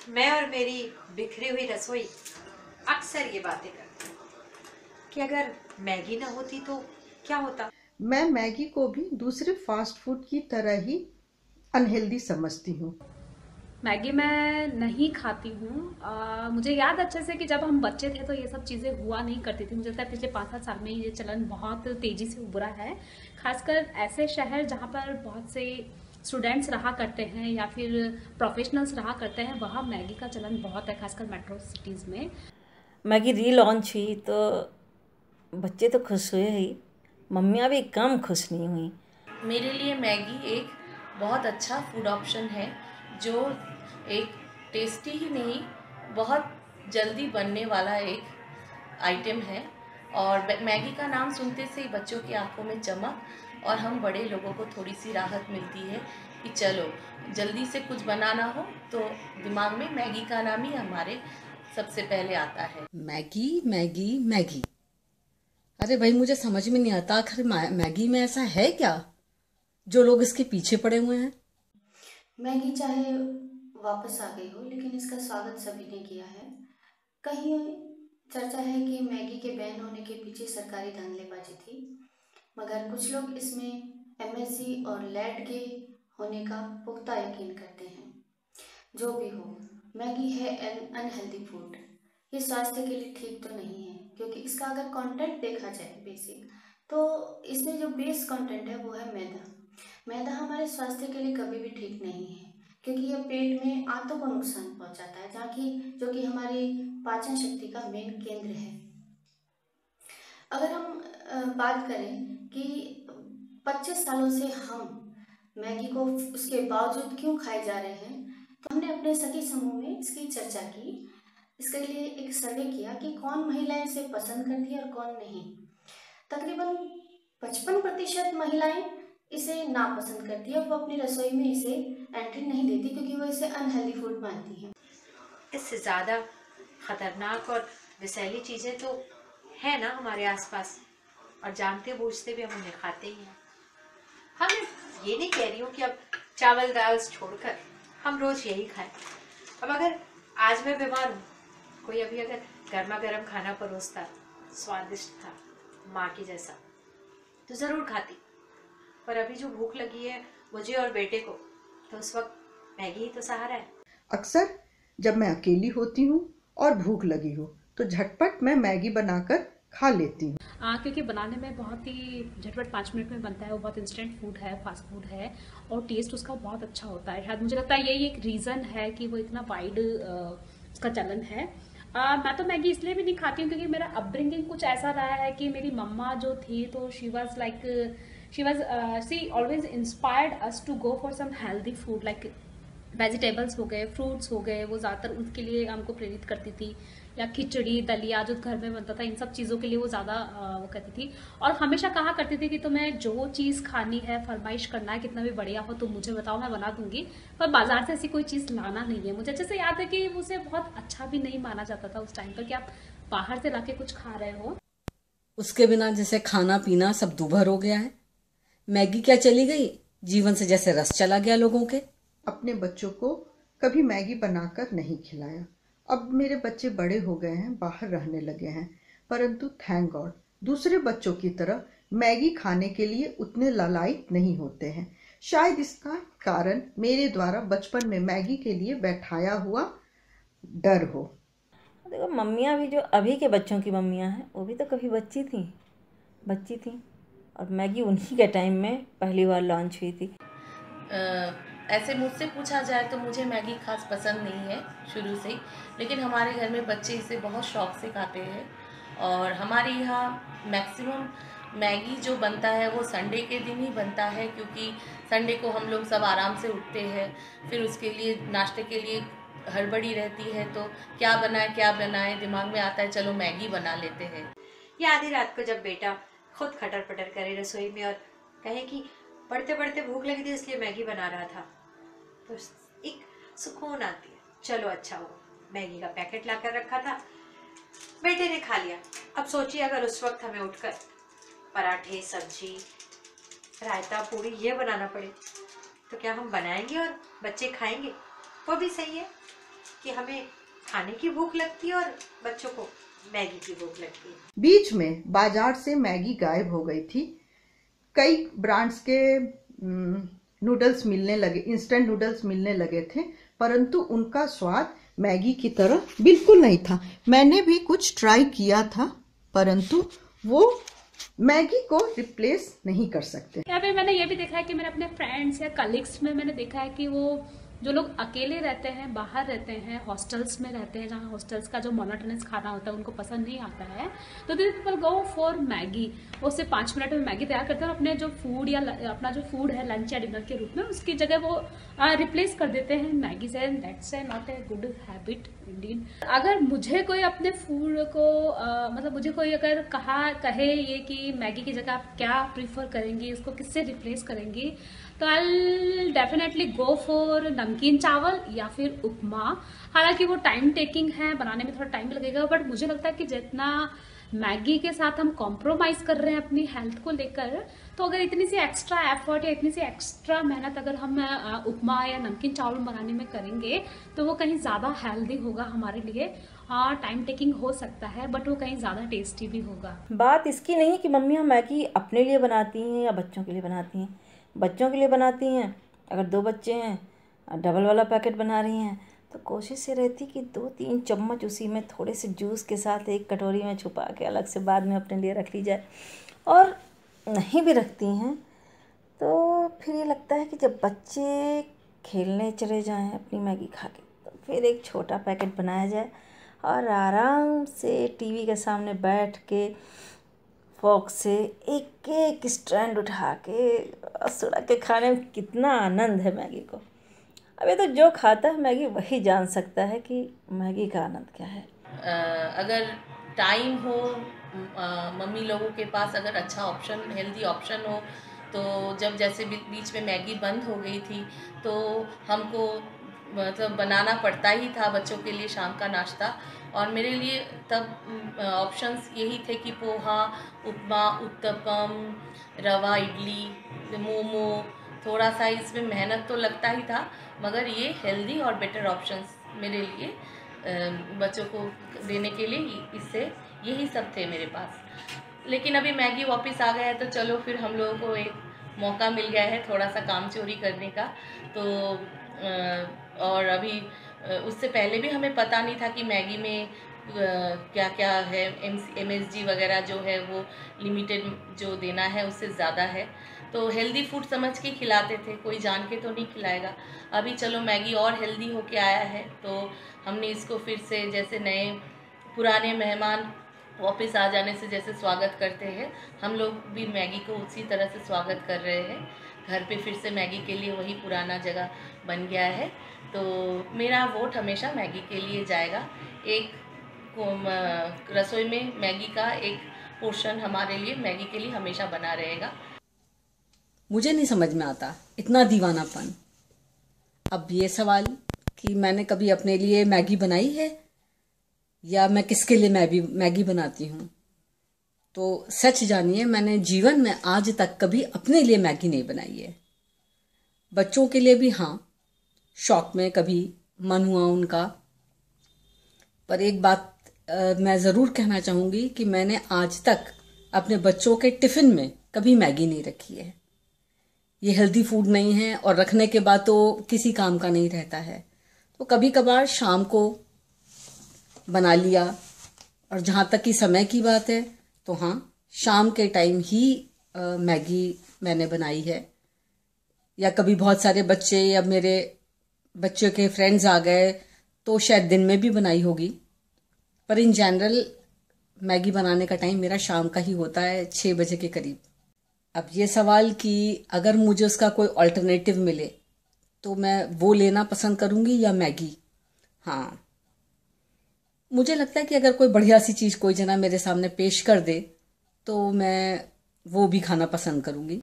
मैं और मेरी बिखरी हुई रसोई अक्सर ये बातें करते हैं कि अगर मैगी ना होती तो क्या होता। मैं मैगी को भी दूसरे फास्ट फूड की तरह ही अनहेल्दी समझती हूँ। मैगी मैं नहीं खाती हूँ। मुझे याद अच्छे से कि जब हम बच्चे थे तो ये सब चीज़ें हुआ नहीं करती थी। मुझे लगता है पिछले 5-7 साल में ये चलन बहुत तेज़ी से उभरा है। खासकर ऐसे शहर जहाँ पर बहुत से स्टूडेंट्स रहा करते हैं या फिर प्रोफेशनल्स रहा करते हैं, वहाँ मैगी का चलन बहुत है, खासकर मेट्रो सिटीज़ में। मैगी रीलॉन्च हुई तो बच्चे तो खुश हुए ही, मम्मियाँ भी कम खुश नहीं हुई। मेरे लिए मैगी एक बहुत अच्छा फूड ऑप्शन है, जो एक टेस्टी ही नहीं, बहुत जल्दी बनने वाला एक आइटम है। और मैगी का नाम सुनते से ही बच्चों की आंखों में चमक और हम बड़े लोगों को थोड़ी सी राहत मिलती है कि चलो जल्दी से कुछ बनाना हो तो दिमाग में मैगी का नाम ही हमारे सबसे पहले आता है। Maggi Maggi Maggi. अरे भाई, मुझे समझ में नहीं आता आखिर मैगी में ऐसा है क्या जो लोग इसके पीछे पड़े हुए हैं। मैगी चाहे वापस आ गई हो, लेकिन इसका स्वागत सभी ने किया है। कहीं चर्चा है कि मैगी के बैन होने के पीछे सरकारी धांधलेबाजी थी, मगर कुछ लोग इसमें एमएसजी और लेड के होने का पुख्ता यकीन करते हैं। जो भी हो, मैगी है अनहेल्दी फूड। ये स्वास्थ्य के लिए ठीक तो नहीं है, क्योंकि इसका अगर कंटेंट देखा जाए बेसिक, तो इसमें जो बेस कंटेंट है वो है मैदा। मैदा हमारे स्वास्थ्य के लिए कभी भी ठीक नहीं है, क्योंकि यह पेट में आंतों को नुकसान पहुंचाता है, जो कि हमारी पाचन शक्ति का मेन केंद्र है। अगर हम बात करें कि 25 सालों से हम मैगी को उसके बावजूद क्यों खाए जा रहे हैं, तो हमने अपने सखी समूह में इसकी चर्चा की। इसके लिए एक सर्वे किया कि कौन महिलाएं इसे पसंद करती है और कौन नहीं। तकरीबन 55% महिलाएं इसे नापसंद करती है, वो अपनी रसोई में इसे एंट्री नहीं देती, क्योंकि वो इसे अनहेल्दी फूड मानती हैं। इससे ज़्यादा खतरनाक और विषैली चीज़ें तो है ना हमारे आसपास, और जानते बूझते भी हम उन्हें खाते ही हैं। हाँ, मैं ये नहीं कह रही हूँ कि अब चावल दाल छोड़कर हम रोज़ यही खाएं। अब अगर आज मैं बीमार हूँ, कोई अभी अगर गर्मा गर्म खाना परोसता, स्वादिष्ट था माँ की जैसा, तो ज़रूर खाती। पर अभी जो भूख लगी है मुझे और बेटे को, तो उस वक्त मैगी ही तो सहारा है। अक्सर जब मैं अकेली होती हूँ और भूख लगी हो तो झटपट मैं मैगी बनाकर खा लेती हूँ। क्योंकि बनाने में बहुत ही झटपट 5 मिनट में बनता है। वो बहुत इंस्टेंट फूड है, फास्ट फूड है, और टेस्ट उसका बहुत अच्छा होता है। शायद मुझे लगता है यही एक रीज़न है कि वो इतना वाइड उसका चलन है। मैं तो मैगी इसलिए भी नहीं खाती हूँ क्योंकि मेरा अपब्रिंगिंग कुछ ऐसा रहा है कि मेरी मम्मा जो थी, तो she always inspired us to go for some healthy food, like vegetables हो गए, फ्रूट्स हो गए। वो ज़्यादातर उनके लिए हमको प्रेरित करती थी, या खिचड़ी दलिया जो घर में बनता था, इन सब चीज़ों के लिए वो ज़्यादा वो करती थी। और हमेशा कहा करती थी कि तुम्हें जो चीज़ खानी है, फरमाइश करना है, कितना भी बढ़िया हो तुम मुझे बताओ, मैं बना दूंगी, पर बाजार से ऐसी कोई चीज़ लाना नहीं है। मुझे अच्छे से याद है कि उसे बहुत अच्छा भी नहीं माना जाता था उस टाइम पर कि आप बाहर से लाके कुछ खा रहे हो। उसके बिना जैसे खाना पीना सब दूभर हो गया है। मैगी क्या चली गई, जीवन से जैसे रस चला गया लोगों के। अपने बच्चों को कभी मैगी बनाकर नहीं खिलाया। अब मेरे बच्चे बड़े हो गए हैं, बाहर रहने लगे हैं, परंतु थैंक गॉड दूसरे बच्चों की तरह मैगी खाने के लिए उतने लालायित नहीं होते हैं। शायद इसका कारण मेरे द्वारा बचपन में मैगी के लिए बैठाया हुआ डर हो। देखो, मम्मियाँ भी जो अभी के बच्चों की मम्मियाँ हैं, वो भी तो कभी बच्ची थी, और मैगी उन्हीं के टाइम में पहली बार लॉन्च हुई थी। ऐसे मुझसे पूछा जाए तो मुझे मैगी खास पसंद नहीं है शुरू से ही, लेकिन हमारे घर में बच्चे इसे बहुत शौक से खाते हैं। और हमारे यहाँ मैक्सिमम मैगी जो बनता है वो संडे के दिन ही बनता है, क्योंकि संडे को हम लोग सब आराम से उठते हैं, फिर उसके लिए नाश्ते के लिए हड़बड़ी रहती है, तो क्या बनाए दिमाग में आता है चलो मैगी बना लेते हैं। या आधी रात को जब बेटा खुद खटर पटर करे रसोई में और कहे कि पढ़ते पढ़ते भूख लगी थी इसलिए मैगी बना रहा था, तो एक सुकून आती है। चलो अच्छा हुआ मैगी का पैकेट लाकर रखा था, बेटे ने खा लिया। अब सोचिए अगर उस वक्त हमें उठकर पराठे, सब्जी, रायता, पूरी ये बनाना पड़े, तो क्या हम बनाएंगे और बच्चे खाएंगे? वो भी सही है। कि हमें खाने की भूख लगती है और बच्चों को मैगी की भूख लगती है। बीच में बाजार से मैगी गायब हो गई थी। कई ब्रांड्स के नूडल्स मिलने लगे, इंस्टेंट नूडल्स मिलने लगे थे, परंतु उनका स्वाद मैगी की तरह बिल्कुल नहीं था। मैंने भी कुछ ट्राई किया था, परंतु वो मैगी को रिप्लेस नहीं कर सकते। या फिर मैंने ये भी देखा है कि मैंने अपने फ्रेंड्स या कलीग्स में मैंने देखा है कि वो जो लोग अकेले रहते हैं, बाहर रहते हैं, हॉस्टल्स में रहते हैं, जहाँ हॉस्टल्स का जो मोनोटोनस खाना होता है उनको पसंद नहीं आता है, तो they people go for Maggi. वो सिर्फ 5 मिनट में मैगी तैयार करते हैं और अपने जो फूड या अपना जो फूड है लंच या डिनर के रूप में उसकी जगह वो रिप्लेस कर देते हैं मैगी से। That's not a good habit Indeed. अगर मुझे कोई अपने फूड को मतलब मुझे कोई अगर कहे ये कि मैगी की जगह आप क्या प्रीफर करेंगी, उसको किससे रिप्लेस करेंगी, तो आई डेफिनेटली गो फॉर नमकीन चावल या फिर उपमा। हालांकि वो टाइम टेकिंग है, बनाने में थोड़ा टाइम लगेगा, बट मुझे लगता है कि जितना मैगी के साथ हम कॉम्प्रोमाइज कर रहे हैं अपनी हेल्थ को लेकर, तो अगर इतनी सी एक्स्ट्रा एफर्ट या इतनी सी एक्स्ट्रा मेहनत अगर हम उपमा या नमकीन चावल बनाने में करेंगे तो वो कहीं ज़्यादा हेल्दी होगा हमारे लिए। हाँ, टाइम टेकिंग हो सकता है, बट वो कहीं ज़्यादा टेस्टी भी होगा। बात इसकी नहीं कि मम्मियाँ मैगी अपने लिए बनाती हैं या बच्चों के लिए बनाती हैं। बच्चों के लिए बनाती हैं, अगर 2 बच्चे हैं डबल वाला पैकेट बना रही हैं, तो कोशिश ये रहती कि 2-3 चम्मच उसी में थोड़े से जूस के साथ एक कटोरी में छुपा के अलग से बाद में अपने लिए रख ली जाए। और नहीं भी रखती हैं तो फिर ये लगता है कि जब बच्चे खेलने चले जाएं अपनी मैगी खा के, तो फिर एक छोटा पैकेट बनाया जाए और आराम से टीवी के सामने बैठ के फोक से एक एक स्ट्रैंड उठा के सुड़ा के खाने में कितना आनंद है मैगी को। अबे तो जो खाता है मैगी वही जान सकता है कि मैगी का आनंद क्या है। अगर टाइम हो, मम्मी लोगों के पास अगर अच्छा ऑप्शन, हेल्दी ऑप्शन हो, तो जब जैसे बीच में मैगी बंद हो गई थी तो हमको मतलब बनाना पड़ता ही था बच्चों के लिए शाम का नाश्ता। और मेरे लिए तब ऑप्शंस यही थे कि पोहा, उपमा, उत्तपम, रवा इडली, मोमो। थोड़ा सा इसमें मेहनत तो लगता ही था, मगर ये हेल्दी और बेटर ऑप्शंस मेरे लिए बच्चों को देने के लिए इससे यही सब थे मेरे पास। लेकिन अभी मैगी वापस आ गया है तो चलो फिर हम लोगों को एक मौका मिल गया है थोड़ा सा काम चोरी करने का। तो और अभी उससे पहले भी हमें पता नहीं था कि मैगी में क्या क्या है, MSG वगैरह जो है वो लिमिटेड जो देना है उससे ज़्यादा है। तो हेल्दी फूड समझ के खिलाते थे, कोई जान के तो नहीं खिलाएगा। अभी चलो मैगी और हेल्दी होके आया है तो हमने इसको फिर से जैसे नए पुराने मेहमान वापस आ जाने से जैसे स्वागत करते हैं, हम लोग भी मैगी को उसी तरह से स्वागत कर रहे हैं। घर पे फिर से मैगी के लिए वही पुराना जगह बन गया है। तो मेरा वोट हमेशा मैगी के लिए जाएगा। एक रसोई में मैगी का एक पोर्शन हमारे लिए मैगी के लिए हमेशा बना रहेगा। मुझे नहीं समझ में आता इतना दीवानापन। अब ये सवाल कि मैंने कभी अपने लिए मैगी बनाई है या मैं किसके लिए मैगी बनाती हूँ, तो सच जानिए मैंने जीवन में आज तक कभी अपने लिए मैगी नहीं बनाई है। बच्चों के लिए भी हाँ, शौक में कभी मन हुआ उनका। पर एक बात मैं ज़रूर कहना चाहूँगी कि मैंने आज तक अपने बच्चों के टिफ़िन में कभी मैगी नहीं रखी है। ये हेल्दी फूड नहीं है और रखने के बाद तो किसी काम का नहीं रहता है। तो कभी कभार शाम को बना लिया। और जहाँ तक कि समय की बात है तो हाँ, शाम के टाइम ही मैगी मैंने बनाई है। या कभी बहुत सारे बच्चे या मेरे बच्चों के फ्रेंड्स आ गए तो शायद दिन में भी बनाई होगी। पर इन जनरल मैगी बनाने का टाइम मेरा शाम का ही होता है, 6 बजे के करीब। अब ये सवाल कि अगर मुझे उसका कोई अल्टरनेटिव मिले तो मैं वो लेना पसंद करूँगी या मैगी। हाँ, मुझे लगता है कि अगर कोई बढ़िया सी चीज़ कोई जना मेरे सामने पेश कर दे तो मैं वो भी खाना पसंद करूँगी।